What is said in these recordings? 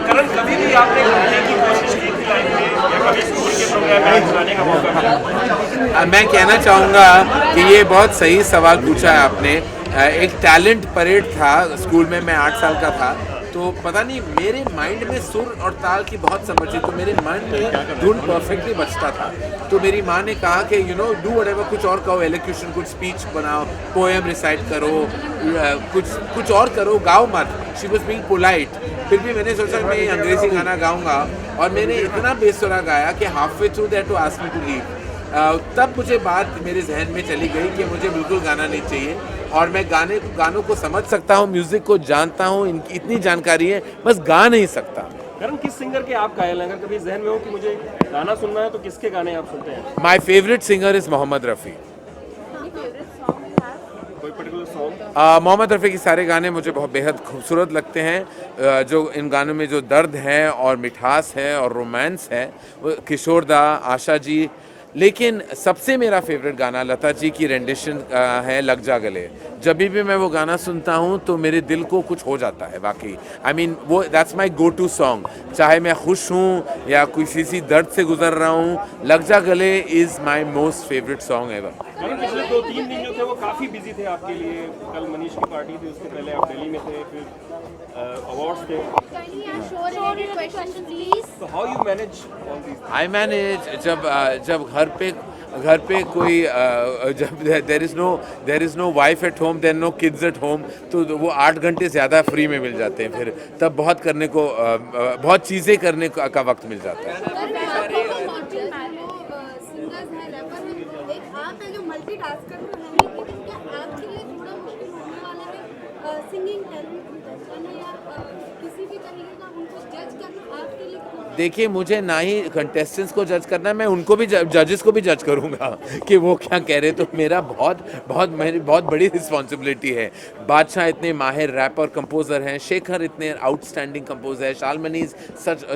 करण, कभी भी आपने गाने की कोशिश की थी लाइफ में या कभी स्कूल के प्रोग्राम में गाने का मौका मिला? मैं कहना चाहूँगा कि ये बहुत सही सवाल पूछा है आपने। एक टैलेंट परेड था स्कूल में, मैं 8 साल का था, तो पता नहीं मेरे माइंड में सुर और ताल की बहुत समझ थी, तो मेरे माइंड में धुन परफेक्टली बजता था। तो मेरी माँ ने कहा कि यू नो डू व्हाटएवर, कुछ और कहो, एलोक्यूशन, कुछ स्पीच बनाओ, पोएम रिसाइट करो, कुछ और करो, गाओ मत। She was being polite. फिर भी मैंने सोचा मैं अंग्रेजी गाना गाऊंगा, और मैंने इतना बेसुरा गाया कि half way through that to ask me to leave. तब मुझे बात मेरे जहन में चली गई कि मुझे बिल्कुल गाना नहीं चाहिए, और मैं गानों को समझ सकता हूँ, म्यूज़िक को जानता हूँ, इनकी इतनी जानकारी है, बस गा नहीं सकता। करण, किस सिंगर के आप कायल हैं? अगर कभी जहन में हो कि मुझे गाना सुनना है तो किसके गाने आप सुनते हैं? My favourite singer is Mohammed Rafi. कोई पर्टिकुलर सॉन्ग? मोहम्मद रफ़ी के सारे गाने मुझे बहुत बेहद खूबसूरत लगते हैं। जो इन गानों में जो दर्द है और मिठास है और रोमांस है, वो किशोर दा, आशा जी। लेकिन सबसे मेरा फेवरेट गाना लता जी की रेंडिशन है लग जा गले। जब भी मैं वो गाना सुनता हूँ तो मेरे दिल को कुछ हो जाता है वाकई। आई मीन वो that's my go to song, चाहे मैं खुश हूँ या किसी दर्द से गुजर रहा हूँ, लग जा गले is my most favourite song ever. पिछले 2-3 दिन जो थे वो काफ़ी बिजी थे आपके लिए। कल मनीष की पार्टी थी, उसके पहले आप दिल्ली में थे, फिर अवार्ड्स थे। तो how you manage all these? I manage जब घर पे कोई जब there is no wife at home, there no kids at home, तो वो 8 घंटे ज़्यादा फ्री में मिल जाते हैं। फिर तब बहुत करने को बहुत चीज़ें करने का वक्त मिल जाता है। देखिए, मुझे ना ही कंटेस्टेंट्स को जज करना है, मैं उनको भी जजेस को भी जज करूंगा कि वो क्या कह रहे। तो मेरी बहुत बड़ी रिस्पॉन्सिबिलिटी है। बादशाह इतने माहिर रैपर कंपोज़र हैं, शेखर इतने आउटस्टैंडिंग कंपोज़र है, Shalmali is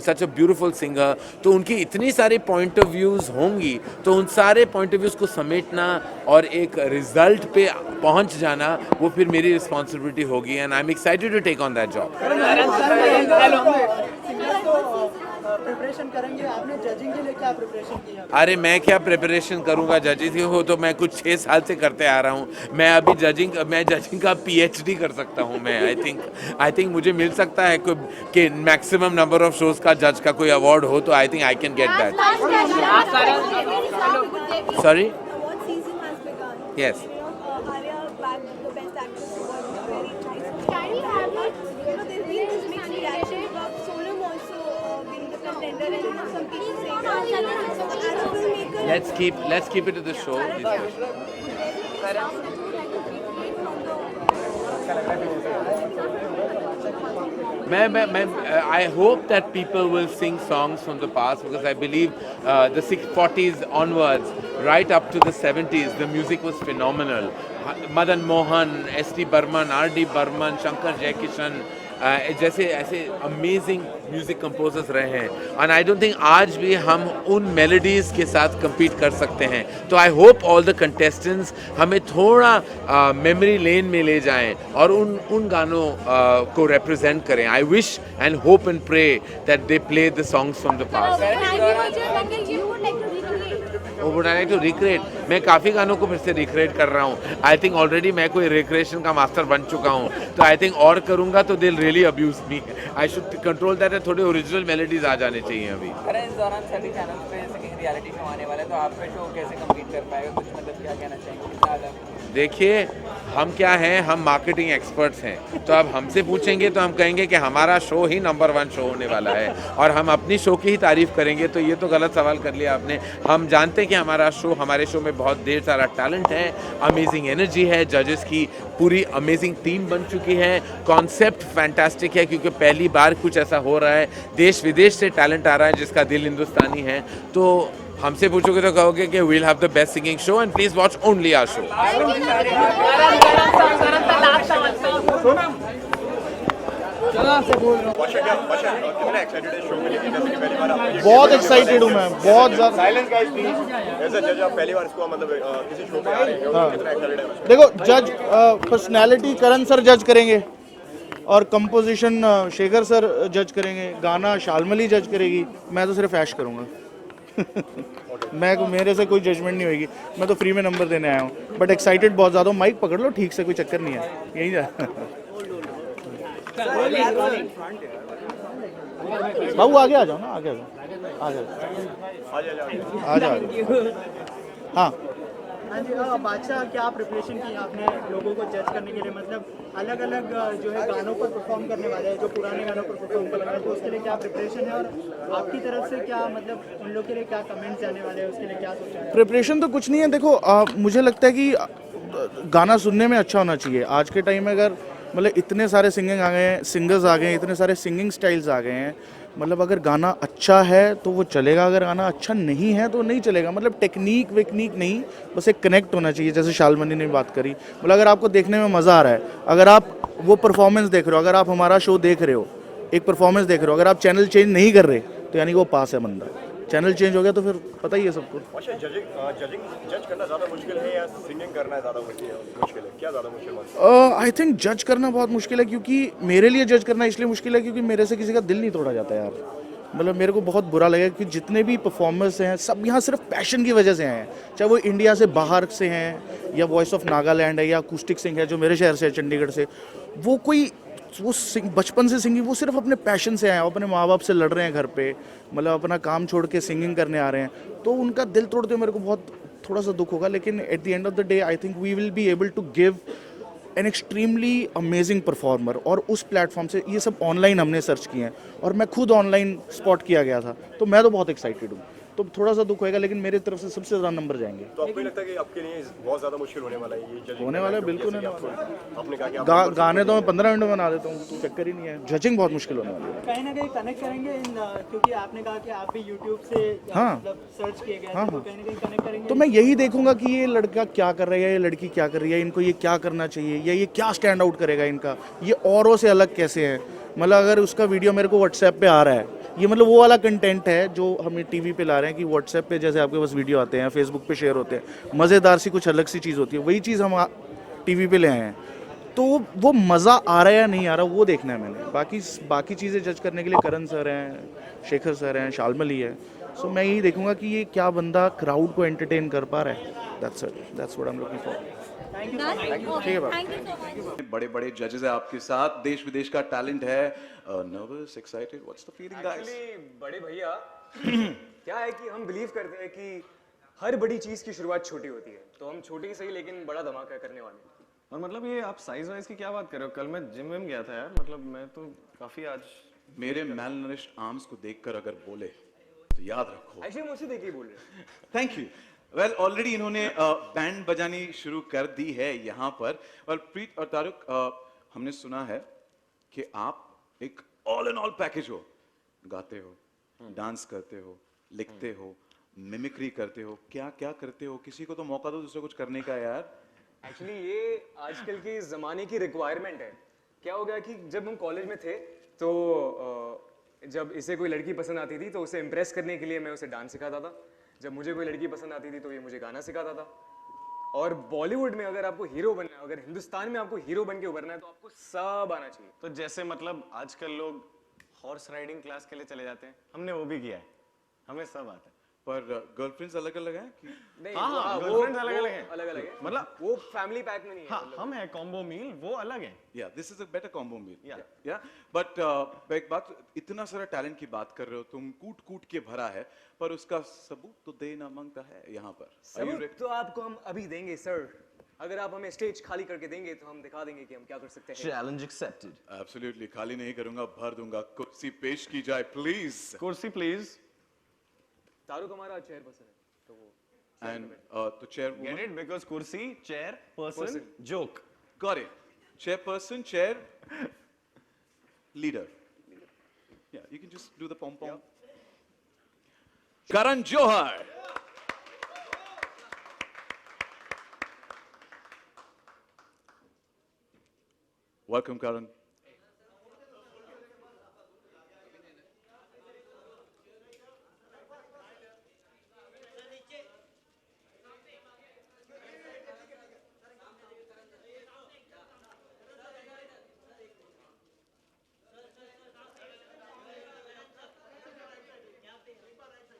such a beautiful singer. तो उनकी इतनी सारी पॉइंट ऑफ व्यूज़ होंगी, तो उन सारे पॉइंट ऑफ व्यूज़ को समेटना और एक रिजल्ट पे पहुंच जाना, वो फिर मेरी रिस्पॉन्सिबिलिटी होगी। And I am excited to take on that job. Preparation करेंगे, आपने जजिंग के लिए क्या प्रिपरेशन किया? अरे मैं क्या प्रिपरेशन करूंगा, जजिंग हो तो मैं कुछ 6 साल से करते आ रहा हूँ। मैं अभी जजिंग का PhD कर सकता हूँ मैं। आई थिंक मुझे मिल सकता है कि मैक्सिमम नंबर ऑफ शोज का जज का कोई अवार्ड हो, तो I think I can get that. Sorry? Yes. Let's keep it to the show. I hope that people will sing songs from the past, because I believe the 40s onwards, right up to the 70s, the music was phenomenal. Madan Mohan, S.T. Burman, R.D. Burman, Shankar Jaikishan, जैसे ऐसे amazing music composers रहे हैं। And I don't think आज भी हम उन melodies के साथ compete कर सकते हैं। तो I hope all the contestants हमें थोड़ा मेमोरी लेन में ले जाएं और उन गानों को रिप्रेजेंट करें। I wish and hope and pray that they play the songs from the past. Would I like to recreate? मैं काफ़ी गानों को फिर से रिक्रिएट कर रहा हूँ। आई थिंक ऑलरेडी मैं कोई रिक्रिएशन का मास्टर बन चुका हूँ, तो आई थिंक और करूँगा तो दिल really abuse me. I should control that. थोड़े ओरिजिनल मेलोडीज आ जाने चाहिए अभी। अरे इस दौरान सभी चैनल पे सिंगिंग रियलिटी शो आने वाला है, तो आपका शो कैसे कम्पीट कर पाएगा? कुछ मतलब क्या कहना चाहेंगे? देखिए, हम क्या हैं, हम मार्केटिंग एक्सपर्ट्स हैं। तो अब हमसे पूछेंगे तो हम कहेंगे कि हमारा शो ही नंबर 1 शो होने वाला है, और हम अपनी शो की ही तारीफ करेंगे, तो ये तो गलत सवाल कर लिया आपने। हम जानते हैं कि हमारे शो में में बहुत ढेर सारा टैलेंट है, अमेजिंग एनर्जी है, जजेस की पूरी अमेजिंग टीम बन चुकी है, कॉन्सेप्ट फैंटास्टिक है क्योंकि पहली बार कुछ ऐसा हो रहा है, देश विदेश से टैलेंट आ रहा है जिसका दिल हिंदुस्तानी है। तो हमसे पूछोगे तो कहोगे कि we'll have the best singing show and please watch only our show. बहुत एक्साइटेड हूँ मैं, बहुत ज़्यादा। एज अ जज आप पहली बार इसको मतलब किसी शो पे आ रहे हैं, कितना एक्साइटेड है? देखो, जज पर्सनालिटी करण सर जज करेंगे और कंपोजिशन शेखर सर जज करेंगे, गाना शालमली जज करेगी, मैं तो सिर्फ ऐश करूँगा। मेरे से कोई जजमेंट नहीं होगी, मैं तो फ्री में नंबर देने आया हूँ, बट एक्साइटेड बहुत ज़्यादा हूँ। माइक पकड़ लो ठीक से, कोई चक्कर नहीं है, यही जा। बाबू आगे आ जाओ ना, आगे आ जाओ, आ जाओ। हाँ हाँ जी, बादशाह क्या प्रिपरेशन की आपने लोगों को जज करने के लिए? मतलब अलग अलग जो है गानों पर परफॉर्म करने वाले हैं, जो पुराने गानों पर परफॉर्म कर रहे हैं, तो उसके लिए क्या प्रिपरेशन है और आपकी तरफ से क्या मतलब उन लोग के लिए क्या कमेंट्स जाने वाले हैं, उसके लिए क्या सोचा है? प्रिपरेशन तो कुछ नहीं है। देखो मुझे लगता है कि गाना सुनने में अच्छा होना चाहिए। आज के टाइम में अगर मतलब इतने सारे सिंगिंग आ गए हैं, सिंगर्स आ गए हैं, इतने सारे सिंगिंग स्टाइल्स आ गए हैं, मतलब अगर गाना अच्छा है तो वो चलेगा, अगर गाना अच्छा नहीं है तो नहीं चलेगा। मतलब टेक्निक वेक्निक नहीं, बस एक कनेक्ट होना चाहिए। जैसे शालमनी ने बात करी, मतलब अगर आपको देखने में मज़ा आ रहा है, अगर आप वो परफॉर्मेंस देख रहे हो, अगर आप हमारा शो देख रहे हो, एक परफॉर्मेंस देख रहे हो, अगर आप चैनल चेंज नहीं कर रहे तो यानी कि वो पास है बंदा। चैनल चेंज हो गया तो फिर पता ही है सबको। जज करना ज़्यादा मुश्किल है या सिंगिंग करना ज़्यादा मुश्किल है? क्या ज़्यादा मुश्किल है? आई थिंक जज करना बहुत मुश्किल है, क्योंकि मेरे लिए जज करना इसलिए मुश्किल है क्योंकि मेरे से किसी का दिल नहीं तोड़ा जाता यार। मतलब मेरे को बहुत बुरा लगा कि जितने भी परफॉर्मर्स हैं सब यहाँ सिर्फ पैशन की वजह से हैं, चाहे वो इंडिया से बाहर से हैं या वॉइस ऑफ नागालैंड है या अकूस्टिक सिंह है जो मेरे शहर से है चंडीगढ़ से, वो बचपन से सिंगिंग, वो सिर्फ अपने पैशन से आए हैं, अपने माँ बाप से लड़ रहे हैं घर पे, मतलब अपना काम छोड़ के सिंगिंग करने आ रहे हैं, तो उनका दिल तोड़ते हुए मेरे को बहुत थोड़ा सा दुख होगा। लेकिन at the end of the day I think we will be able to give an extremely amazing performer. और उस प्लेटफॉर्म से ये सब ऑनलाइन हमने सर्च किए हैं और मैं खुद ऑनलाइन स्पॉट किया गया था, तो मैं तो बहुत एक्साइटेड हूँ। तो थोड़ा सा दुख होएगा, लेकिन मेरी तरफ से सबसे ज़्यादा नंबर जाएंगे। तो आपको लगता है कि आपके लिए बहुत ज़्यादा मुश्किल होने वाला है ये जजिंग? होने वाला है, बिल्कुल होने वाला है। आपने कहा कि गाने तो मैं 15 मिनट में बना देता हूँ, तो चक्कर ही नहीं है। जजिंग बहुत मुश्किल होने वाली है। कहीं ना कहीं कनेक्ट करेंगे क्योंकि आपने कहा कि आप भी यूट्यूब से हाँ। मतलब सर्च किए गए, हाँ, तो कहीं ना कहीं कनेक्ट करेंगे। तो मैं यही देखूंगा कि ये लड़का क्या कर रहा है या ये लड़की क्या कर रही है, इनको ये क्या करना चाहिए या ये क्या स्टैंड आउट करेगा इनका, ये औरों से अलग कैसे है। मतलब अगर उसका वीडियो मेरे को व्हाट्सएप पे आ रहा है, ये मतलब वो वाला कंटेंट है जो हमें टीवी पे ला रहे हैं कि व्हाट्सएप पे जैसे आपके पास वीडियो आते हैं, फेसबुक पे शेयर होते हैं, मज़ेदार सी कुछ अलग सी चीज़ होती है, वही चीज़ हम टीवी पे ले आए हैं। तो वो मज़ा आ रहा है या नहीं आ रहा वो देखना है मैंने। बाकी चीज़ें जज करने के लिए करण सर हैं, शेखर सर हैं, शालमली है। सो मैं यही देखूंगा कि ये क्या बंदा क्राउड को एंटरटेन कर पा रहा है। That's what I am looking for. ठीक है बाबा। बड़े बड़े जजेस है आपके साथ, देश विदेश का टैलेंट है। Nervous, excited, what's the feeling guys? Actually बड़े भैया क्या है कि हम बिलीव करते हैं कि हर बड़ी चीज की शुरुआत छोटी होती है, तो हम छोटी ही सही लेकिन बड़ा धमाका करने वाले हैं। और मतलब ये आप साइज वाइज की क्या बात कर रहे हो? कल मैं जिम में गया था यार, मतलब मैं तो काफी आज मेरे मैलनरिश्ड आर्म्स को देखकर अगर बोले तो याद रखो। एक्चुअली मुझसे देखिए बोल रहे हैं। Thank you. वेल ऑलरेडी इन्होंने बैंड बजानी शुरू कर दी है यहाँ पर। और प्रीत और तारुक, हमने सुना है कि आप एक ऑल एंड ऑल पैकेज हो, गाते हो, डांस करते हो, लिखते हो, मिमिक्री करते हो, क्या क्या करते हो? किसी को तो मौका दो दूसरे कुछ करने का यार। एक्चुअली ये आजकल की ज़माने की रिक्वायरमेंट है। क्या हो गया कि जब हम कॉलेज में थे तो जब इसे कोई लड़की पसंद आती थी तो उसे इम्प्रेस करने के लिए मैं उसे डांस सिखाता था। जब मुझे कोई लड़की पसंद आती थी तो ये मुझे गाना सिखाता था। और बॉलीवुड में अगर आपको हीरो बनना है, अगर हिंदुस्तान में आपको हीरो बन के उभरना है तो आपको सब आना चाहिए। तो जैसे मतलब आजकल लोग हॉर्स राइडिंग क्लास के लिए चले जाते हैं, हमने वो भी किया है, हमें सब आता है। पर गर्लफ्रेंड्स अलग अलग हैं कि? नहीं, हाँ, वो girlfriends अलग-अलग हैं। अलग-अलग है, मतलब वो फैमिली पैक में नहीं है। हाँ, हम है कॉम्बो मील, वो अलग है। Yeah this is a better combo meal. Yeah. Yeah but एक बात, इतना सारा टैलेंट की बात कर रहे हो तुम, कूट कूट के भरा है, पर उसका सबूत तो देना मांगता है यहाँ पर। Are you सबूत ready? तो आपको हम अभी देंगे सर। अगर आप हमें स्टेज खाली करके देंगे तो हम दिखा देंगे कि हम क्या कर सकते हैं। Challenge accepted. Absolutely, खाली नहीं करूंगा, भर दूंगा। कुर्सी पेश की जाए प्लीज। कुर्सी प्लीज। तारुक हमारा चेयर पर्सन है तो वो And the chairwoman. Get it? Because kursi, chair, person, joke. Got it. Chairperson, chair, leader. Yeah, you can just do the pom pom. Karan Johar. Welcome, Karan.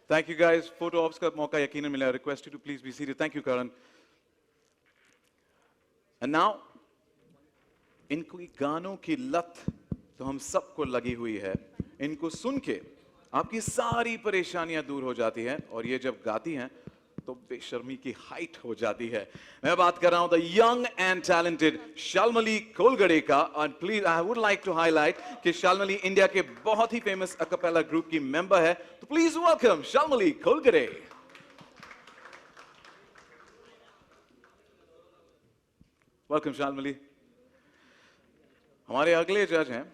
Thank you guys. Photo ops का मौका यकीनन मिला. Request you to please be seated. Thank you, Karan. And now, इनको गानों की लत तो हम सबको लगी हुई है. इनको सुन के आपकी सारी परेशानियां दूर हो जाती हैं और ये जब गाती हैं तो बेशर्मी की हाइट हो जाती है. मैं बात कर रहा हूं the young and talented Shalmali Kolgade का. And please I would like to highlight कि शाल्मली इंडिया के बहुत ही फेमस अकपेला ग्रुप की मेंबर है. तो please welcome Shalmali Kolgade. Welcome Shalmali. हमारे अगले जज हैं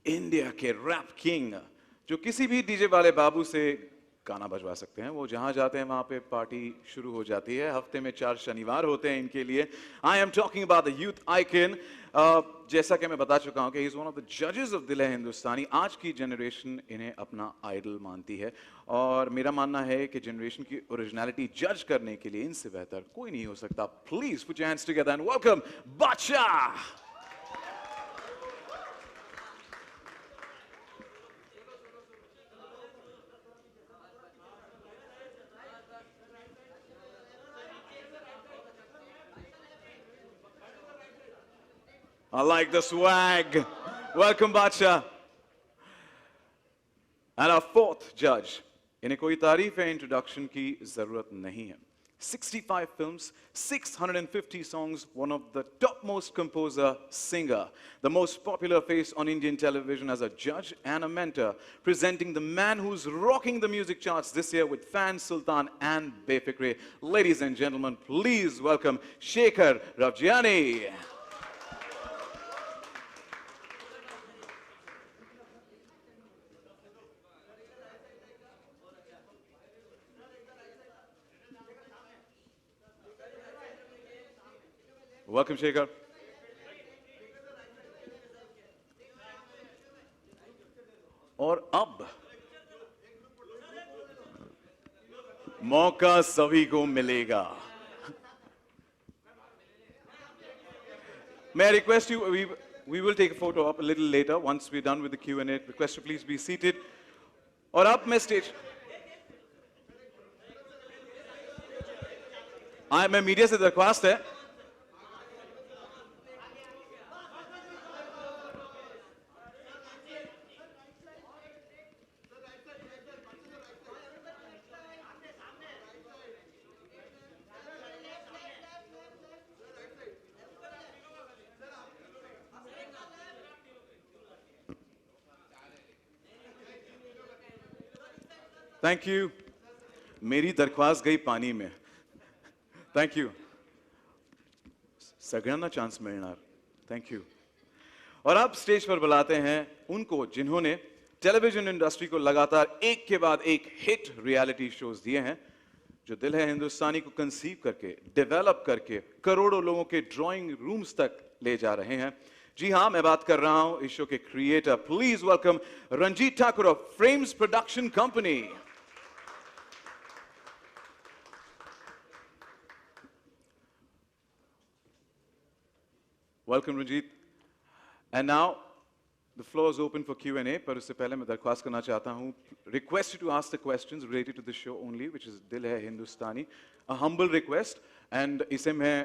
इंडिया के रैप किंग जो किसी भी डीजे वाले बाबू से गाना बजवा सकते हैं. वो जहां जाते हैं वहां पे पार्टी शुरू हो जाती है. हफ्ते में 4 शनिवार होते हैं इनके लिए. I am talking about the youth icon. जैसा कि मैं बता चुका हूं कि he is one of the जजेस ऑफ दिल है हिंदुस्तानी. आज की जनरेशन इन्हें अपना आइडल मानती है और मेरा मानना है कि जनरेशन की ओरिजिनलिटी जज करने के लिए इनसे बेहतर कोई नहीं हो सकता. Please put your hands together and welcome बादशाह. I like the swag. Welcome, Bacha. And our fourth judge. इन्हें कोई तारीफ या इंट्रोडक्शन की जरूरत नहीं है. 65 films, 650 songs, one of the topmost composer, singer, the most popular face on Indian television as a judge and a mentor, presenting the man who's rocking the music charts this year with Fan Sultan and Befikre. Ladies and gentlemen, please welcome Shekhar Ravjiani. Welcome, Shekhar. और अब मौका सभी को मिलेगा. May I request you, we will take a photo up a little later once we're done with the Q&A. Request you please be seated. और अब मैं stage मैं मीडिया से दरख्वास्त है थैंक यू. मेरी दरख्वास्त गई पानी में. Thank you. सगळ्यांना चांस मिळणार. Thank you. और अब स्टेज पर बुलाते हैं उनको जिन्होंने टेलीविजन इंडस्ट्री को लगातार एक के बाद एक हिट रियलिटी शोज दिए हैं, जो दिल है हिंदुस्तानी को कंसीव करके डेवलप करके करोड़ों लोगों के ड्राइंग रूम्स तक ले जा रहे हैं. जी हां, मैं बात कर रहा हूं इस शो के creator. Please welcome Ranjit Thakur of Frames production company. Welcome, Ranjit. And now, the floor is open for Q&A. पर उससे पहले मैं दरख्वास्त करना चाहता हूँ, request you to ask the questions related to the show only, which is दिल है हिंदुस्तानी. A humble request, and इसे मैं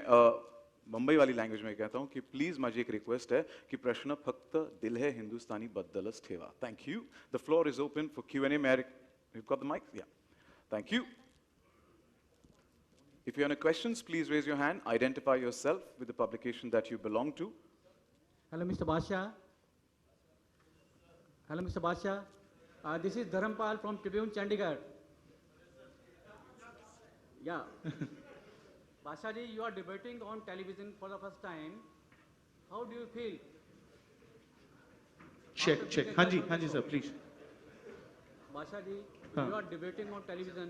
मुंबई वाली लैंग्वेज में कहता हूँ कि प्लीज माझी एक रिक्वेस्ट है कि प्रश्न फक्त दिल है हिंदुस्तानी बद्दलच ठेवा. Thank you. The floor is open for Q&A. You've got the mic? Yeah. Thank you. If you have any questions, please raise your hand. Identify yourself with the publication that you belong to. Hello, Mr. Basha. Hello, Mr. Basha. This is Dharampal from Tribune, Chandigarh. Yeah. Basha ji, you are debating on television for the first time. How do you feel? Check. हाँ जी sir, please. Basha ji, you are debating on television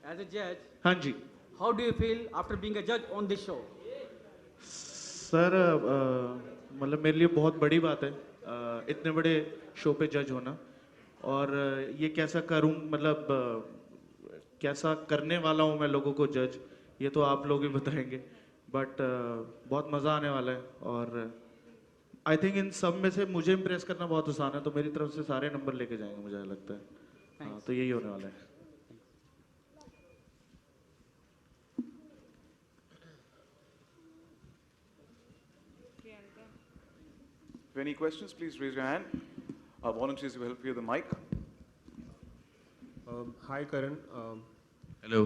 as a judge. हाँ जी. How do you feel after being a judge on this show? Sir मतलब मेरे लिए बहुत बड़ी बात है इतने बड़े शो पे जज होना, और ये कैसा करूं, मतलब कैसा करने वाला हूं मैं लोगों को जज, ये तो आप लोग ही बताएंगे, बट बहुत मज़ा आने वाला है। और आई थिंक इन सब में से मुझे इम्प्रेस करना बहुत आसान है, तो मेरी तरफ से सारे नंबर लेके जाएंगे मुझे लगता है। हाँ, तो यही होने वाला है। Any questions, please raise your hand. Volunteers will help you with the mic. Hi Karan. Hello.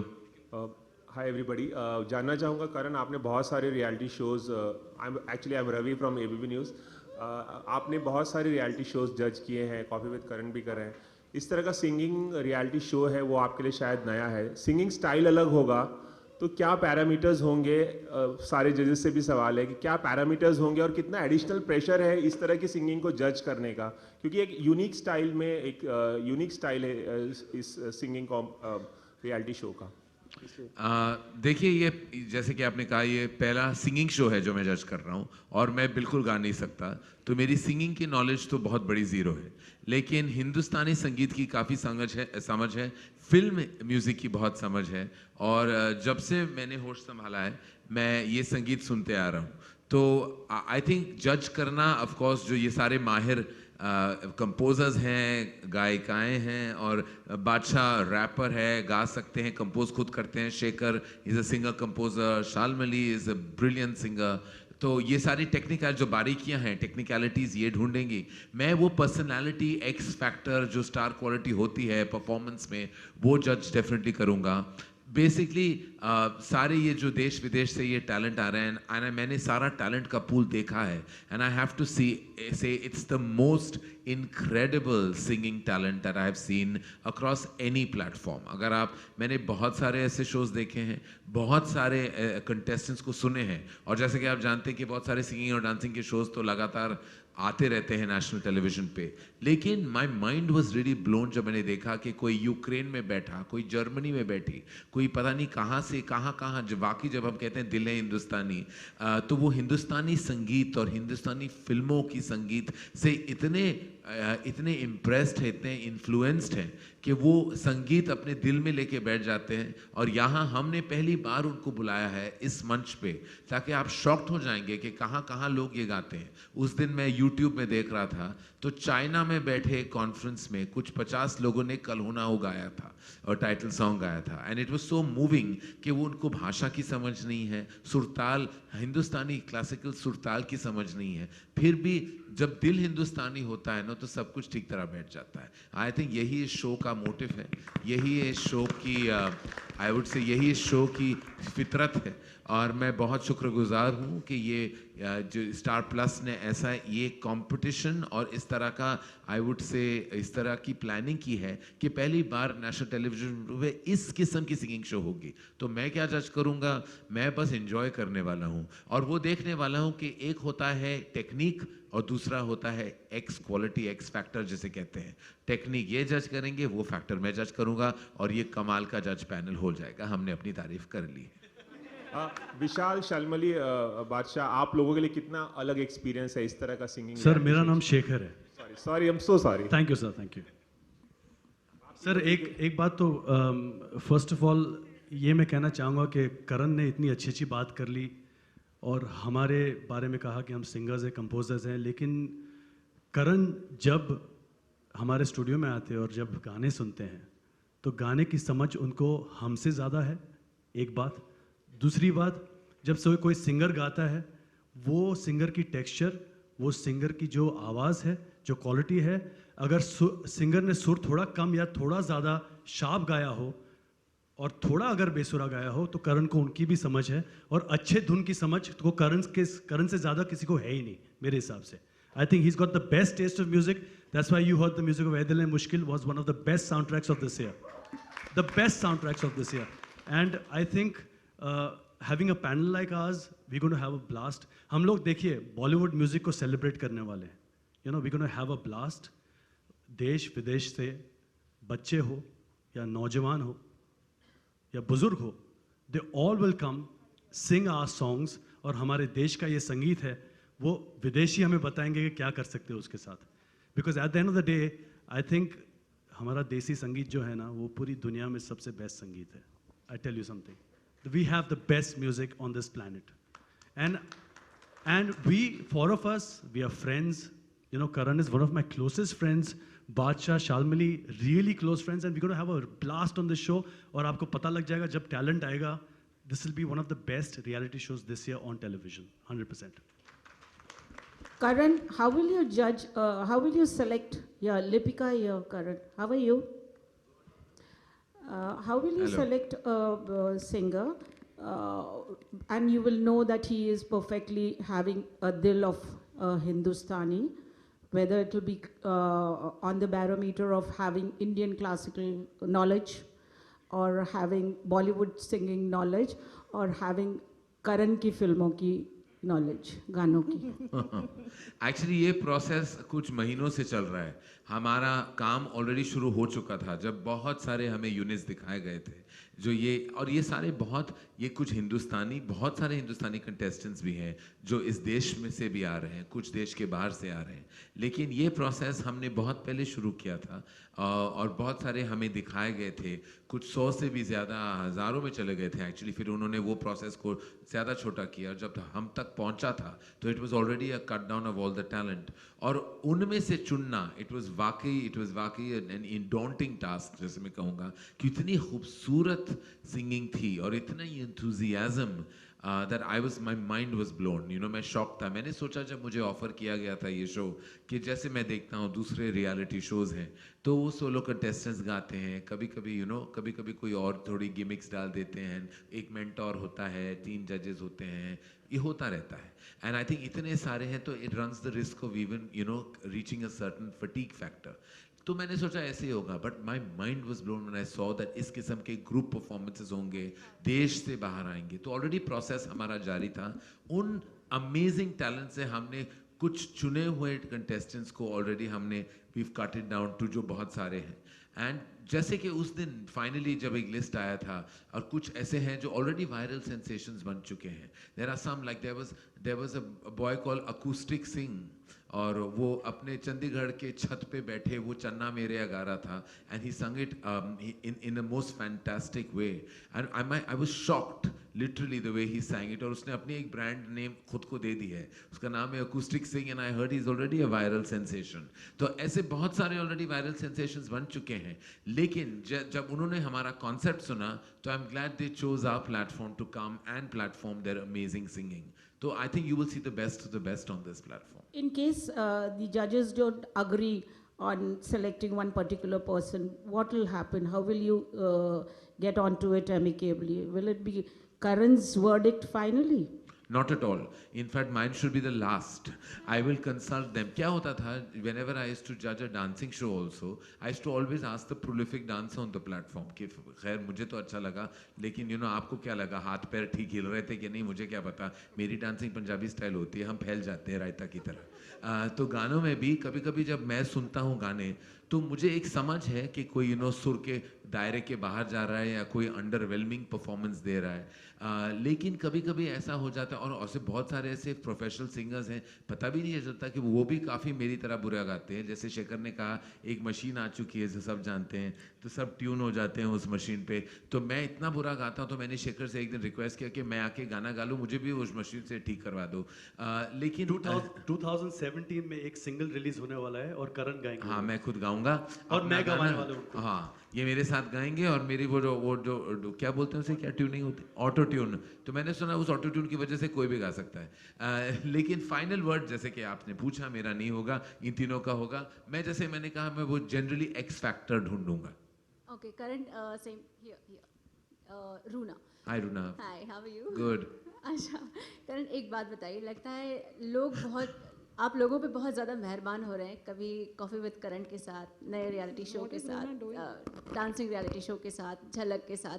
Hi everybody. जानना चाहूँगा करण, आपने बहुत सारे reality shows, I am Ravi from ABP news, आपने बहुत सारे रियलिटी शोज़ जज किए हैं, कॉफ़ी विद करण भी कर रहे हैं। इस तरह का सिंगिंग रियलिटी शो है वो आपके लिए शायद नया है, सिंगिंग स्टाइल अलग होगा, तो क्या पैरामीटर्स होंगे? सारे जजेस से भी सवाल है कि क्या पैरामीटर्स होंगे और कितना एडिशनल प्रेशर है इस तरह की सिंगिंग को जज करने का, क्योंकि एक यूनिक स्टाइल में एक यूनिक स्टाइल है इस सिंगिंग रियलिटी शो का। देखिए, ये जैसे कि आपने कहा, ये पहला सिंगिंग शो है जो मैं जज कर रहा हूँ, और मैं बिल्कुल गा नहीं सकता, तो मेरी सिंगिंग की नॉलेज तो बहुत बड़ी ज़ीरो है, लेकिन हिंदुस्तानी संगीत की काफ़ी समझ है, फिल्म म्यूज़िक की बहुत समझ है, और जब से मैंने होश संभाला है मैं ये संगीत सुनते आ रहा हूँ। तो आई थिंक जज करना, ऑफ कोर्स जो ये सारे माहिर कंपोजर्स हैं, गायिकाएं हैं, और बादशाह रैपर है, गा सकते हैं, कंपोज खुद करते हैं, Shekhar is a singer composer, Shalmali is a brilliant singer, तो ये सारी टेक्निकल जो बारीकियां हैं, टेक्निकलिटीज़ ये ढूंढेंगी। मैं वो पर्सनालिटी, एक्स फैक्टर जो स्टार क्वालिटी होती है परफॉर्मेंस में, वो जज डेफिनेटली करूँगा। बेसिकली सारे ये जो देश विदेश से ये टैलेंट आ रहे हैं, एंड मैंने सारा टैलेंट का पूल देखा है, एंड आई हैव टू से it's the most incredible singing talent that I have seen across any platform. अगर मैंने बहुत सारे ऐसे शोज देखे हैं, बहुत सारे कंटेस्टेंट्स को सुने हैं, और जैसे कि आप जानते हैं कि बहुत सारे सिंगिंग और डांसिंग के शोज तो लगातार आते रहते हैं नेशनल टेलीविजन पे, लेकिन my mind was really blown जब मैंने देखा कि कोई यूक्रेन में बैठा, कोई जर्मनी में बैठी, कोई पता नहीं कहाँ से कहाँ जब वाकई जब हम कहते हैं दिल है हिंदुस्तानी, तो वो हिंदुस्तानी संगीत और हिंदुस्तानी फिल्मों की संगीत से इतने इम्प्रेस्ड है, इतने इन्फ्लुएंस्ड हैं कि वो संगीत अपने दिल में लेके बैठ जाते हैं। और यहाँ हमने पहली बार उनको बुलाया है इस मंच पे, ताकि आप शॉक्ड हो जाएंगे कि कहाँ लोग ये गाते हैं। उस दिन मैं यूट्यूब में देख रहा था, तो चाइना में बैठे कॉन्फ्रेंस में कुछ 50 लोगों ने कल होना हो गाया था और टाइटल सॉन्ग गाया था, and it was so moving कि वो उनको भाषा की समझ नहीं है, सुरताल, हिंदुस्तानी क्लासिकल सुरताल की समझ नहीं है, फिर भी जब दिल हिंदुस्तानी होता है ना, तो सब कुछ ठीक तरह बैठ जाता है। आई थिंक यही इस शो का मोटिव है, यही इस शो की आई वुड से यही इस शो की फितरत है, और मैं बहुत शुक्रगुजार हूँ कि ये जो स्टार प्लस ने ऐसा ये कंपटीशन और इस तरह का आई वुड से इस तरह की प्लानिंग की है कि पहली बार नेशनल टेलीविजन पे इस किस्म की सिंगिंग शो होगी। तो मैं क्या जज करूँगा, मैं बस एंजॉय करने वाला हूँ और वो देखने वाला हूँ कि एक होता है टेक्निक और दूसरा होता है एक्स क्वालिटी, एक्स फैक्टर जिसे कहते हैं। टेक्निक ये जज करेंगे, वो फैक्टर मैं जज करूँगा, और ये कमाल का जज पैनल हो जाएगा। हमने अपनी तारीफ कर ली। विशाल, शालमली, बादशाह, आप लोगों के लिए कितना अलग एक्सपीरियंस है इस तरह का सिंगिंग? सर, मेरा नाम शेखर है। Sorry, I am so sorry. Thank you sir, thank you sir. एक बात तो फर्स्ट ऑफ ऑल ये मैं कहना चाहूँगा कि करण ने इतनी अच्छी बात कर ली और हमारे बारे में कहा कि हम सिंगर्स हैं, कंपोजर्स हैं, लेकिन करण जब हमारे स्टूडियो में आते हैं और जब गाने सुनते हैं तो गाने की समझ उनको हमसे ज़्यादा है, एक बात। दूसरी बात, जब से कोई सिंगर गाता है, वो सिंगर की टेक्सचर, वो सिंगर की जो आवाज़ है, जो क्वालिटी है, अगर सिंगर ने सुर थोड़ा कम या थोड़ा ज़्यादा शार्प गाया हो और थोड़ा अगर बेसुरा गाया हो, तो करण को उनकी भी समझ है, और अच्छे धुन की समझ तो करण से ज़्यादा किसी को है ही नहीं मेरे हिसाब से। I think he is got the best taste of music. That's why you heard the music of Ae Dil Hai Mushkil was one of the best sound tracks of this year, the best sound tracks of this year. And I think having a panel like ours, we're going to have a blast. हम लोग देखिए Bollywood music को celebrate करने वाले हैं. You know, we're going to have a blast. देश विदेश से बच्चे हो या नौजवान हो या बुजुर्ग हो, they all will come, sing our songs. और हमारे देश का ये संगीत है, वो विदेशी हमें बताएंगे कि क्या कर सकते हो उसके साथ. Because at the end of the day, I think हमारा देसी संगीत जो है ना, वो पूरी दुनिया में सबसे बेस्ट संगीत है. I tell you something. We have the best music on this planet. And we, four of us, we are friends. You know, Karan is one of my closest friends. Badshah, Shalmali, really close friends, and we're going to have a blast on the show. और आपको पता लग जाएगा जब talent आएगा. This will be one of the best reality shows this year on television, 100%. Karan, how will you judge? How will you select your Lipika here, Karan? How are you? How will you select a singer? And you will know that he is perfectly having a dil of Hindustani, whether it will be on the barometer of having Indian classical knowledge, or having Bollywood singing knowledge, or having Karan की फिल्मों की knowledge, गानों की. Actually ये process कुछ महीनों से चल रहा है. हमारा काम ऑलरेडी शुरू हो चुका था जब बहुत सारे हमें यूनिट्स दिखाए गए थे जो ये सारे ये कुछ हिंदुस्तानी, बहुत सारे हिंदुस्तानी कंटेस्टेंट्स भी हैं जो इस देश में से भी आ रहे हैं, कुछ देश के बाहर से आ रहे हैं. लेकिन ये प्रोसेस हमने बहुत पहले शुरू किया था और बहुत सारे हमें दिखाए गए थे. कुछ 100 से भी ज़्यादा, हज़ारों में चले गए थे एक्चुअली. फिर उन्होंने वो प्रोसेस को ज़्यादा छोटा किया. जब हम तक पहुंचा था तो it was already a cut down of all the talent. और उनमें से चुनना, इट वाज वाकई एन डॉन्टिंग टास्क, जैसे मैं कहूँगा कि इतनी खूबसूरत सिंगिंग थी और इतना ही enthusiasm that my mind was blown. You know, मैं शॉक था. मैंने सोचा जब मुझे ऑफर किया गया था ये शो कि जैसे मैं देखता हूँ दूसरे रियलिटी शोज हैं तो वो सोलो कंटेस्टेंट्स गाते हैं, कभी कभी कभी कभी कोई और थोड़ी गिमिक्स डाल देते हैं, एक मेंटोर होता है, 3 जजेस होते हैं, ये होता रहता है. एंड आई थिंक इतने सारे हैं तो it runs the risk of even reaching a certain fatigue factor. तो मैंने सोचा ऐसे ही होगा, but my mind was blown when I saw that इस किस्म के ग्रुप परफॉर्मेंसेस होंगे, देश से बाहर आएंगे. तो ऑलरेडी प्रोसेस हमारा जारी था. उन अमेजिंग टैलेंट से हमने कुछ चुने हुए कंटेस्टेंट्स को ऑलरेडी हमने we've cut it down to जो बहुत सारे हैं. एंड जैसे कि उस दिन फाइनली जब एक लिस्ट आया था और कुछ ऐसे हैं जो ऑलरेडी वायरल सेंसेशंस बन चुके हैं. There are some like there was a boy called acoustic Singh, और वो अपने चंडीगढ़ के छत पे बैठे वो चन्ना मेरे गा रहा था. एंड ही संग it in a most fantastic way. And I was shocked literally the way he sang it. और उसने अपनी एक ब्रांड नेम खुद को दे दी है, उसका नाम है acoustic Singh. And I heard he is already a viral sensation. तो ऐसे बहुत सारे ऑलरेडी वायरल सेंसेशंस बन चुके हैं. लेकिन जब उन्होंने हमारा कॉन्सेप्ट सुना तो I am glad they chose our platform to come and platform their amazing singing. So I think you will see the best of the best on this platform. In case the judges don't agree on selecting one particular person, what will happen? How will you get onto it amicably? Will it be Karan's verdict finally? Not at all. In fact, mine should be the last. I will consult them. क्या होता था, whenever I used to judge a dancing show also, I used to always ask the prolific dancer on the platform कि खैर मुझे तो अच्छा लगा, लेकिन आपको क्या लगा, हाथ पैर ठीक हिल रहे थे कि नहीं, मुझे क्या पता. मेरी डांसिंग पंजाबी स्टाइल होती है, हम फैल जाते हैं रायता की तरह. तो गानों में भी कभी कभी जब मैं सुनता हूँ गाने तो मुझे एक समझ है कि कोई सुर के दायरे के बाहर जा रहा है या कोई अंडरवेलमिंग परफॉर्मेंस दे रहा है. लेकिन कभी कभी ऐसा हो जाता है, और ऐसे बहुत सारे ऐसे प्रोफेशनल सिंगर्स हैं पता भी नहीं चलता कि वो भी काफ़ी मेरी तरह बुरा गाते हैं. जैसे शेखर ने कहा एक मशीन आ चुकी है, सब जानते हैं, तो सब ट्यून हो जाते हैं उस मशीन पे. तो मैं इतना बुरा गाता हूँ तो मैंने शेखर से एक दिन रिक्वेस्ट किया कि मैं आके गाना गा लूँ, मुझे भी उस मशीन से ठीक करवा दो. लेकिन 2017 में एक सिंगल रिलीज होने वाला है और करण गाएंगे. हाँ, मैं खुद गाऊंगा और मैं गवाने वाला हूँ. हाँ, ये मेरे साथ गाएंगे और मेरी वो जो क्या बोलते हैं उसे, क्या ट्यूनिंग होती है, ऑटो ट्यून. तो मैंने सुना उस ऑटो ट्यून की वजह से कोई भी गा सकता है. लेकिन फाइनल वर्ड जैसे कि आपने पूछा मेरा नहीं होगा, इन तीनों का होगा. मैं जैसे मैंने कहा मैं वो जनरली एक्स फैक्टर ढूंढूंगा. Okay, Karan, same here. Runa. Hi Runa. Hi, how are you? Good. अच्छा, Karan, एक बात बताइए, लगता है लोग आप लोगों पे बहुत ज़्यादा मेहरबान हो रहे हैं. कभी कॉफ़ी विद करण के साथ, नए रियलिटी शो के साथ, डांसिंग रियलिटी शो के साथ, झलक के साथ,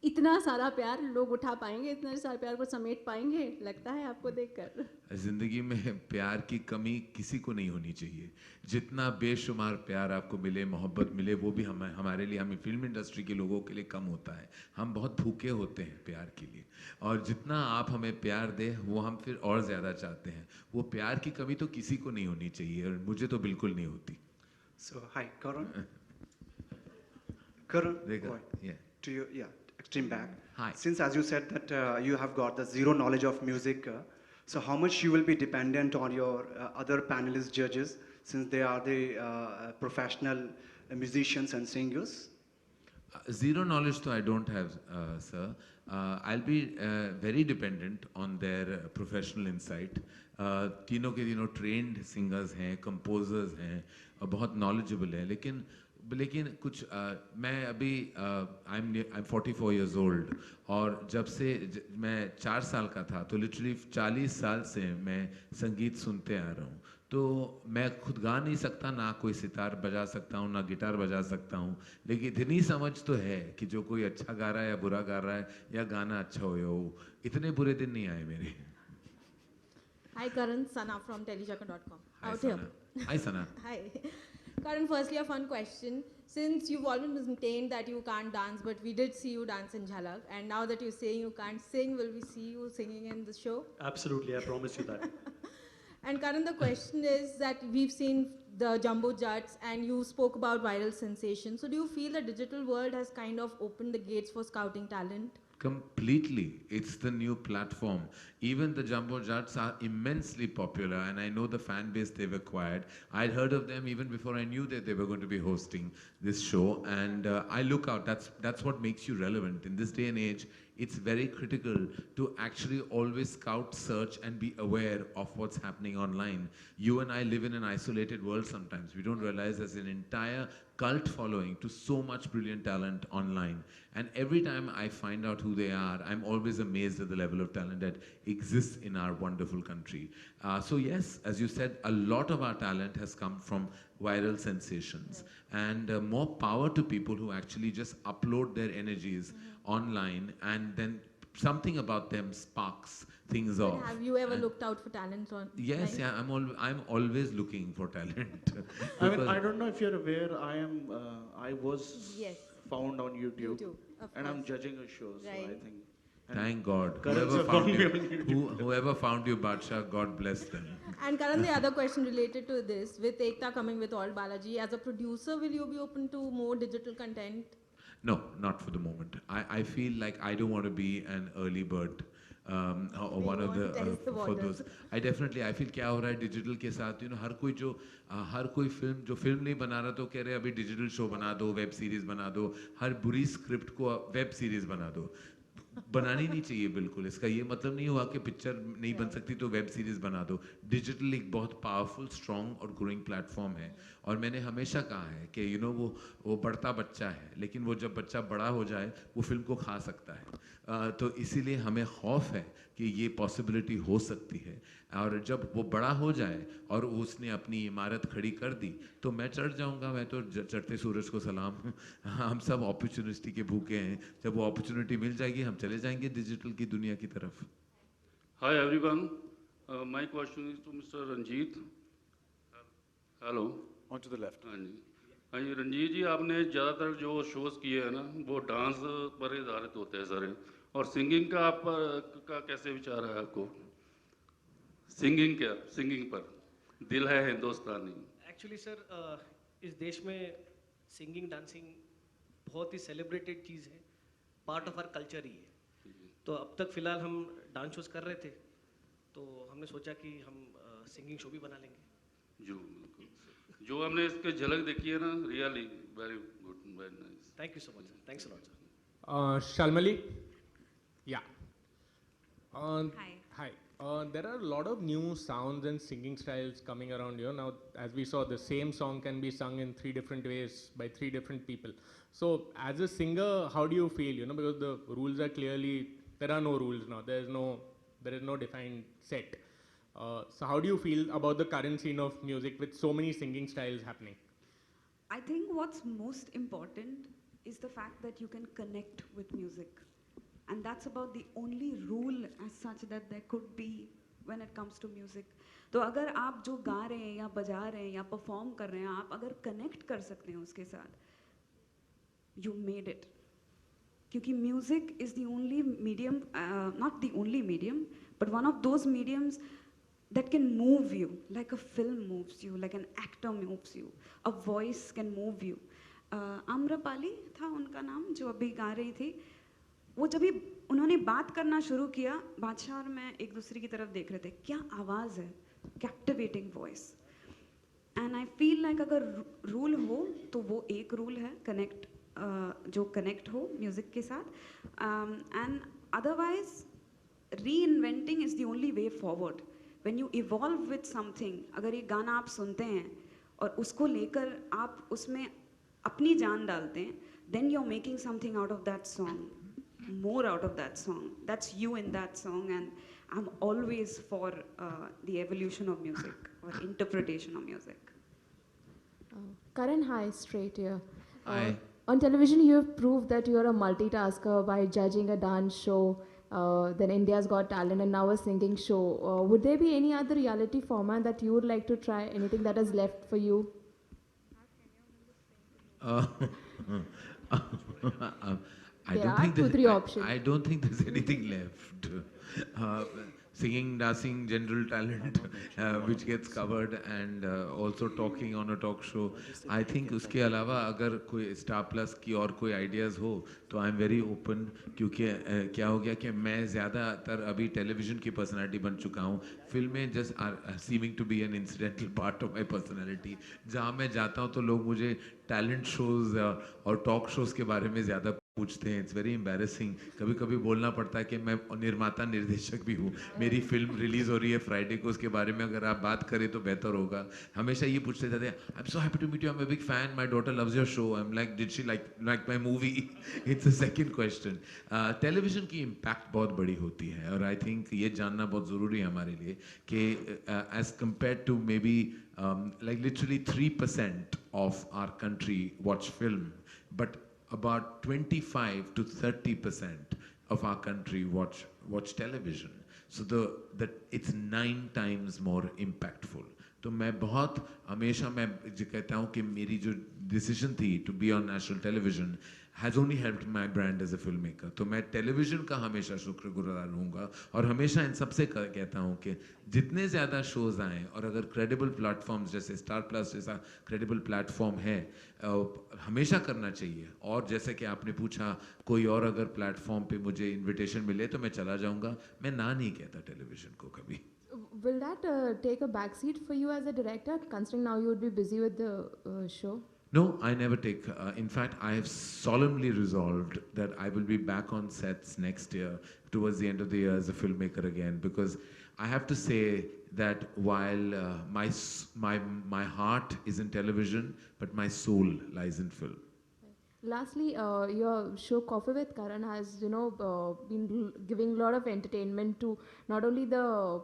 इतना सारा प्यार लोग उठा पाएंगे, इतना सारा प्यार को समेट पाएंगे, लगता है आपको देखकर? जिंदगी में प्यार की कमी किसी को नहीं होनी चाहिए। जितना बेशुमार प्यार आपको मिले, मोहब्बत मिले, वो भी हमारे लिए, हमें फिल्म इंडस्ट्री के लोगों के लिए कम होता है। हम बहुत भूखे होते हैं प्यार के लिए, और जितना आप हमें प्यार दें वो हम फिर और ज़्यादा चाहते हैं। वो प्यार की कमी तो किसी को नहीं होनी चाहिए, और मुझे तो बिल्कुल नहीं होती। So hi, Karan. Karan, देखा? boy, Yeah. to you, yeah, extreme back. Hi. Since as you said that you have got the zero knowledge of music, so how much you will be dependent on your other panelist judges, since they are the professional musicians and singers? Zero knowledge तो I don't have, sir. I'll be very dependent on their professional insight. तीनों के तीनों trained singers हैं, composers हैं, और बहुत knowledgeable हैं, लेकिन कुछ मैं अभी I'm 44 years old, और जब से मैं 4 साल का था तो literally 40 साल से मैं संगीत सुनते आ रहा हूँ। तो मैं खुद गा नहीं सकता, ना कोई सितार बजा सकता हूँ, ना गिटार बजा सकता हूँ, लेकिन इतनी समझ तो है कि जो कोई अच्छा गा रहा है या बुरा गा रहा है या गाना अच्छा हो, इतने बुरे दिन नहीं आए मेरे। Hi Karan, Sana from telejackal.com. Hi Out Sana. here. Hi Sana. Hi. Karan, firstly a fun question. Since you've always maintained that you can't dance, but we did see you dance in Jhalak, and now that you're saying you can't sing, will we see you singing in the show? Absolutely, I promise you that. And Karan, the question is that we've seen the Jumbo Jats and you spoke about viral sensation. So do you feel the digital world has kind of opened the gates for scouting talent? Completely. It's the new platform. Even the Jumbo Jats are immensely popular, and I know the fan base they've acquired. I'd heard of them even before I knew that they were going to be hosting this show, and I look out. That's what makes you relevant. In this day and age, it's very critical to actually always scout, search, and be aware of what's happening online. You and I live in an isolated world sometimes. We don't realize there's an entire cult following to so much brilliant talent online. And every time I find out who they are, I'm always amazed at the level of talent that exists in our wonderful country. So yes, as you said, a lot of our talent has come from viral sensations. And more power to people who actually just upload their energies online, and then something about them sparks things But off. have you ever looked out for talent on? Yes, yeah, I'm always looking for talent. I mean, I don't know if you're aware, I was Yes. found on YouTube, of and I'm course. judging a show, so I Right. think. Thank God. Karan Whoever sir found found me you, on YouTube. whoever found you, Badsha, God bless them. And Karan, the other question related to this, with Ekta coming with All Balaji, as a producer, will you be open to more digital content? No, not for the moment. I feel like I don't want to be an early bird. Or one of the for those. I feel क्या हो रहा है digital के साथ, you know, हर कोई film जो film नहीं बना रहा तो कह रहे अभी digital show बना दो, web series बना दो, हर बुरी script को web series बना दो। बनानी नहीं चाहिए बिल्कुल। इसका ये मतलब नहीं हुआ कि पिक्चर नहीं बन सकती तो वेब सीरीज बना दो। डिजिटल एक बहुत पावरफुल, स्ट्रॉन्ग और ग्रोइंग प्लेटफॉर्म है, और मैंने हमेशा कहा है कि यू नो वो बढ़ता बच्चा है, लेकिन वो जब बच्चा बड़ा हो जाए वो फिल्म को खा सकता है। तो इसीलिए हमें खौफ है कि ये पॉसिबिलिटी हो सकती है, और जब वो बड़ा हो जाए और उसने अपनी इमारत खड़ी कर दी तो मैं चढ़ जाऊंगा। मैं तो चढ़ते सूरज को सलाम। हम सब अपॉर्चुनिटी के भूखे हैं, जब वो अपॉर्चुनिटी मिल जाएगी हम चले जाएंगे डिजिटल की दुनिया की तरफ। Hi everyone, my question is to Mr. Ranjit. Hello. On to the left. हाँ जी, हाँ जी रंजीत जी, आपने ज़्यादातर जो शोज़ किए हैं ना वो डांस पर आधारित होते हैं सारे, और सिंगिंग का का कैसे विचार है आपको? सिंगिंग पर दिल है हिंदुस्तानी। एक्चुअली सर, इस देश में सिंगिंग डांसिंग बहुत ही सेलिब्रेटेड चीज़ है, पार्ट ऑफ आवर कल्चर ही है। तो अब तक फ़िलहाल हम डांस शोज़ कर रहे थे, तो हमने सोचा कि हम सिंगिंग शो भी बना लेंगे। जो हमने इसके झलक देखी है ना, really very good, very nice. Thank you so much sir, thanks a lot sir. Shalmali? Yeah. Hi. Hi. There are a lot of new sounds and singing styles coming around here. Now, as we saw, the same song can be sung in 3 different ways by 3 different people. So, as a singer, how do you feel? You know, because the rules are clearly, there are no rules now. There is no defined set. So, how do you feel about the current scene of music with so many singing styles happening? I think what's most important is the fact that you can connect with music. And that's about the only rule as such that there could be when it comes to music. तो अगर आप जो गा रहे हैं या बजा रहे हैं या परफॉर्म कर रहे हैं, आप अगर कनेक्ट कर सकते हैं उसके साथ, you made it. क्योंकि music is the only medium, not the only medium, but one of those mediums that can move you, like a film moves you, like an actor moves you, a voice can move you. Amrapali था उनका नाम, जो अभी गा रही थी, वो जब भी उन्होंने बात करना शुरू किया, बादशाह और मैं एक दूसरे की तरफ देख रहे थे, क्या आवाज़ है, captivating voice. And I feel like अगर रूल हो तो वो एक रूल है, कनेक्ट, जो कनेक्ट हो म्यूज़िक के साथ. एंड अदरवाइज री inventing is the only way forward. When you evolve with something, अगर ये गाना आप सुनते हैं और उसको लेकर आप उसमें अपनी जान डालते हैं, then you're making something out of that song, more out of that song. That's you in that song, and I'm always for the evolution of music or interpretation of music. Karan, hi, straight here. Hi. On television, you have proved that you are a multitasker by judging a dance show, then India's Got Talent, and now a singing show. Would there be any other reality format that you would like to try? Anything that is left for you? I don't think there's anything left. Singing, dancing, general talent, which gets covered, and also talking on a talk show. I think उसके अलावा अगर कोई Star Plus की और कोई ideas हो, तो I'm very open, क्योंकि क्या हो गया कि मैं ज़्यादातर अभी television की personality बन चुका हूँ. फिल्में just are seeming to be an incidental part of my personality. जहाँ मैं जाता हूँ तो लोग मुझे talent shows और talk shows के बारे में ज़्यादा पूछते हैं. It's very embarrassing. कभी कभी बोलना पड़ता है कि मैं निर्माता निर्देशक भी हूँ, मेरी फिल्म रिलीज हो रही है फ्राइडे को, उसके बारे में अगर आप बात करें तो बेहतर होगा. हमेशा ये पूछते जाते हैं, I am so happy to meet you, I am a big fan, my daughter loves your show. I am like, did she like my movie? It's a second question. Television की इम्पैक्ट बहुत बड़ी होती है, और I think ये जानना बहुत ज़रूरी है हमारे लिए कि as compared to maybe like literally 3% of our country watch film, but about 25 to 30% of our country watch television. So it's 9 times more impactful. तो मैं बहुत हमेशा मैं कहता हूँ कि मेरी जो decision थी to be on national television has only helped my brand as a filmmaker. तो मैं टेलीविज़न का हमेशा शुक्रगुजार रहूँगा, और हमेशा इन सबसे कहता हूँ कि जितने ज़्यादा शोज़ आएँ, और अगर क्रेडिबल प्लेटफॉर्म्स जैसे स्टार प्लस जैसा क्रेडिबल प्लेटफॉर्म है, हमेशा करना चाहिए. और जैसे कि आपने पूछा, कोई और अगर प्लेटफॉर्म पे मुझे इन्विटेशन मिले तो मैं चला जाऊँगा. मैं ना नहीं कहता टेलीविज़न को कभी. Will that take a backseat for you as a director, considering now you would be busy with the show? No, I never take. In fact, I have solemnly resolved that I will be back on sets next year, towards the end of the year, as a filmmaker again, because I have to say that while my heart is in television, but my soul lies in film. Lastly, your show Coffee with Karan has, been giving a lot of entertainment to not only the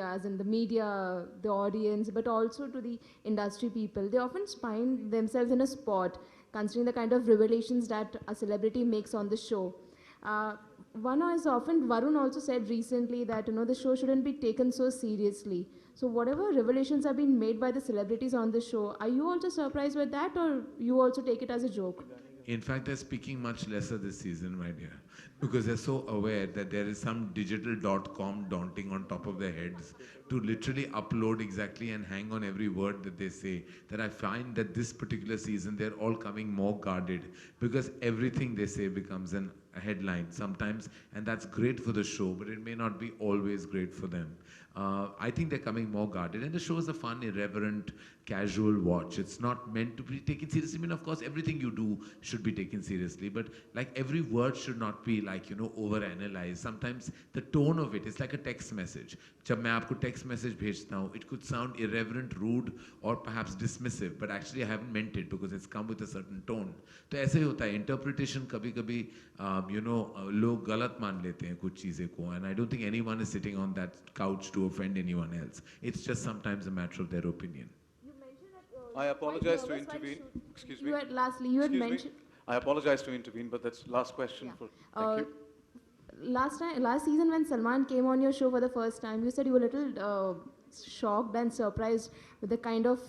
as in the media, the audience, but also to the industry people. They often find themselves in a spot, considering the kind of revelations that a celebrity makes on the show. One is often, Varun also said recently that the show shouldn't be taken so seriously. So whatever revelations have been made by the celebrities on the show, are you also surprised with that, or you also take it as a joke? In fact, they're speaking much lesser this season, my dear, because they're so aware that there is some digital.com daunting on top of their heads to literally upload exactly and hang on every word that they say, that I find that this particular season they're all coming more guarded, because everything they say becomes a headline sometimes, and that's great for the show, but it may not be always great for them. I think they're coming more guarded, and the show is a fun, irreverent, casual watch. It's not meant to be taken seriously. I mean, of course, everything you do should be taken seriously, but like every word should not be like, over-analyzed. Sometimes the tone of it is like a text message. जब मैं आपको text message भेजता हूँ, it could sound irreverent, rude, or perhaps dismissive, but actually I haven't meant it because it's come with a certain tone. तो ऐसे ही होता है. Interpretation कभी-कभी, लोग गलत मान लेते हैं कुछ चीज़ें को, and I don't think anyone is sitting on that couch to offend anyone else. It's just sometimes a matter of their opinion. I apologize to intervene. Excuse me. Lastly, you had mentioned. I apologize to intervene, but that's last question. Thank you. Last season when Salman came on your show for the first time, you said you were a little shocked and surprised with the kind of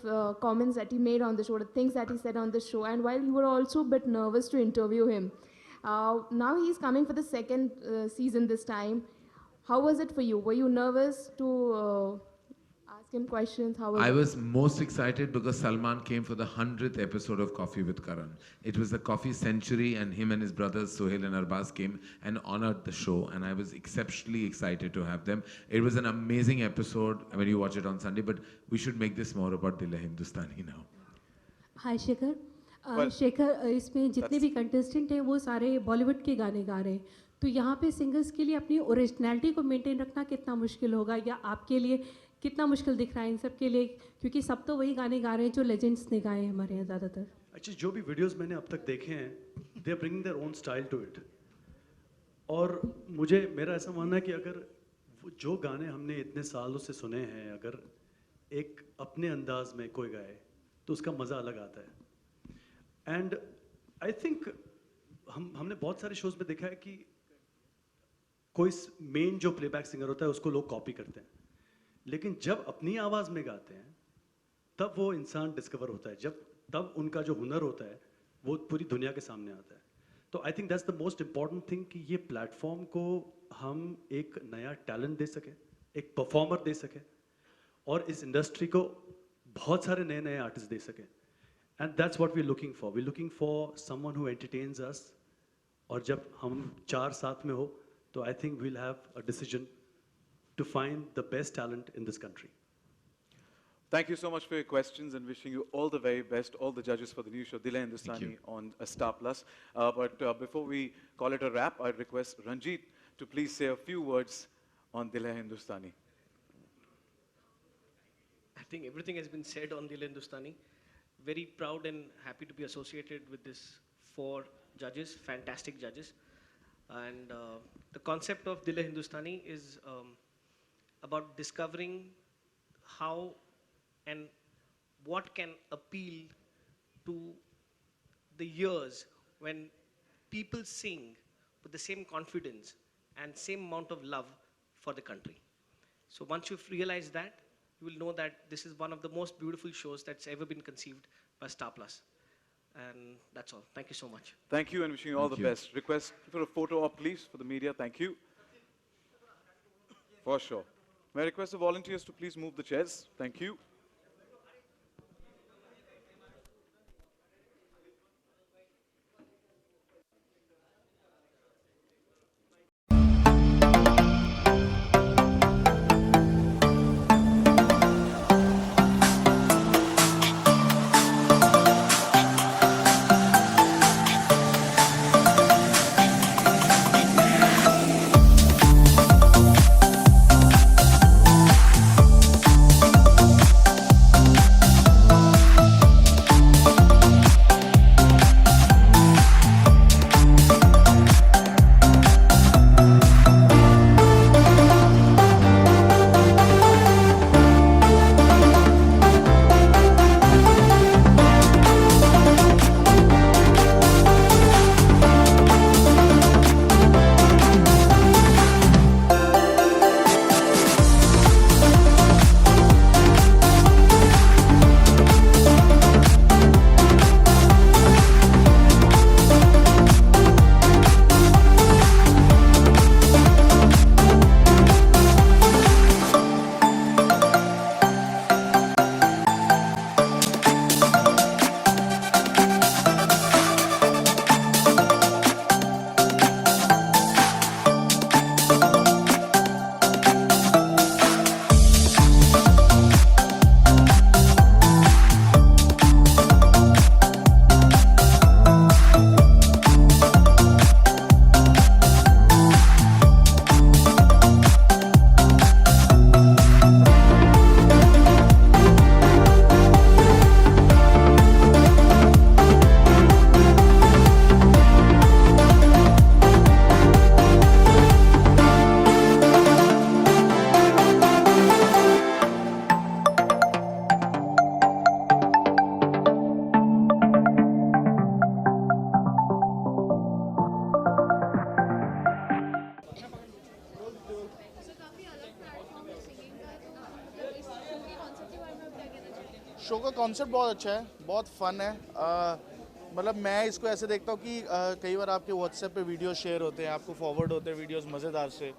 comments that he made on the show, the things that he said on the show, and while you were also a bit nervous to interview him. Now he's coming for the second season this time. How was it for you? Were you nervous to ask him questions? I was most excited because Salman came for the 100th episode of Coffee with Karan. It was the coffee century, and him and his brothers Sohail and Arbaz came and honored the show, and I was exceptionally excited to have them. It was an amazing episode when you watch it on Sunday, but we should make this more about Dil Hai Hindustani now. हाय शेखर शेखर इसमें जितने भी contestant हैं वो सारे बॉलीवुड के गाने गा रहे हैं, तो यहाँ पे सिंगर्स के लिए अपनी ओरिजिनलिटी को मेंटेन रखना कितना मुश्किल होगा, या आपके लिए कितना मुश्किल दिख रहा है इन सब के लिए, क्योंकि सब तो वही गाने गा रहे हैं जो लेजेंड्स ने गाए हैं हमारे यहाँ ज़्यादातर. अच्छा, जो भी वीडियोस मैंने अब तक देखे हैं, they are bringing their own style to it. और मेरा ऐसा मानना है कि अगर जो गाने हमने इतने सालों से सुने हैं, अगर एक अपने अंदाज में कोई गाए तो उसका मज़ा अलग आता है. एंड आई थिंक हमने बहुत सारे शोज में देखा है कि कोई मेन जो प्लेबैक सिंगर होता है उसको लोग कॉपी करते हैं, लेकिन जब अपनी आवाज़ में गाते हैं तब वो इंसान डिस्कवर होता है, तब उनका जो हुनर होता है वो पूरी दुनिया के सामने आता है. तो I think that's the most important thing कि ये प्लेटफॉर्म को हम एक नया टैलेंट दे सकें, एक परफॉर्मर दे सकें, और इस इंडस्ट्री को बहुत सारे नए नए आर्टिस्ट दे सकें. And that's what we looking for. We looking for someone who entertains us. और जब हम चार साथ में हो तो I think we'll have a decision to find the best talent in this country. Thank you so much for your questions, and wishing you all the very best, all the judges, for the new show Dil Hai Hindustani on Star Plus. But before we call it a wrap, I request Ranjit to please say a few words on Dil Hai Hindustani. I think everything has been said on Dil Hai Hindustani. Very proud and happy to be associated with this 4 judges, fantastic judges. And the concept of Dil Hai Hindustani is about discovering how and what can appeal to the ears when people sing with the same confidence and same amount of love for the country. So once you've realized that, you will know that this is one of the most beautiful shows that's ever been conceived by Star Plus. And that's all. Thank you so much. Thank you, and wishing you all the best. Request for a photo op, please, for the media. Thank you. For sure. May I request the volunteers to please move the chairs? Thank you. Show का concept बहुत अच्छा है, बहुत fun है। मतलब मैं इसको ऐसे देखता हूँ कि कई बार आपके व्हाट्सएप पे वीडियो शेयर होते हैं, आपको फॉरवर्ड होते हैं वीडियोस मज़ेदार से,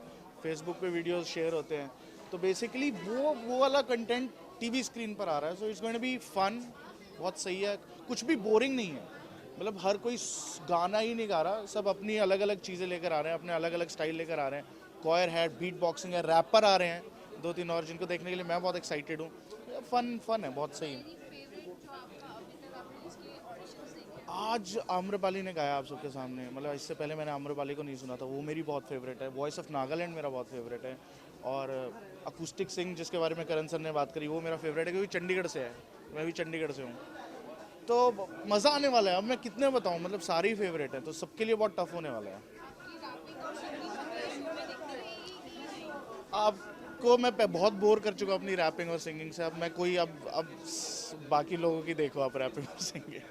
फेसबुक पे वीडियोस शेयर होते हैं, तो बेसिकली वो वाला कंटेंट टीवी स्क्रीन पर आ रहा है। So it's going to be fun, बहुत सही है, कुछ भी बोरिंग नहीं है। मतलब हर कोई गाना ही नहीं गा रहा, सब अपनी अलग अलग चीज़ें लेकर आ रहे हैं, अपने अलग अलग स्टाइल लेकर आ रहे हैं। कॉयर है, बीट बॉक्सिंग है, रैपर आ रहे हैं 2-3 और, जिनको देखने के लिए मैं बहुत एक्साइटेड हूँ। फन है, बहुत सही है। आज आम्रपाली ने गाया आप सबके सामने, मतलब इससे पहले मैंने आम्रपाली को नहीं सुना था, वो मेरी बहुत फेवरेट है। वॉइस ऑफ नागालैंड मेरा बहुत फेवरेट है, और अकूस्टिक सिंह जिसके बारे में करण सर ने बात करी, वो मेरा फेवरेट है, क्योंकि चंडीगढ़ से है, मैं भी चंडीगढ़ से हूँ। तो मज़ा आने वाला है। अब मैं कितने बताऊँ, मतलब सारे ही फेवरेट हैं, तो सबके लिए बहुत टफ होने वाला है। आपको मैं बहुत बोर कर चुका हूँ अपनी रैपिंग और सिंगिंग से। अब मैं कोई अब बाकी लोगों की देखो आप रैपिंग और सिंगिंग।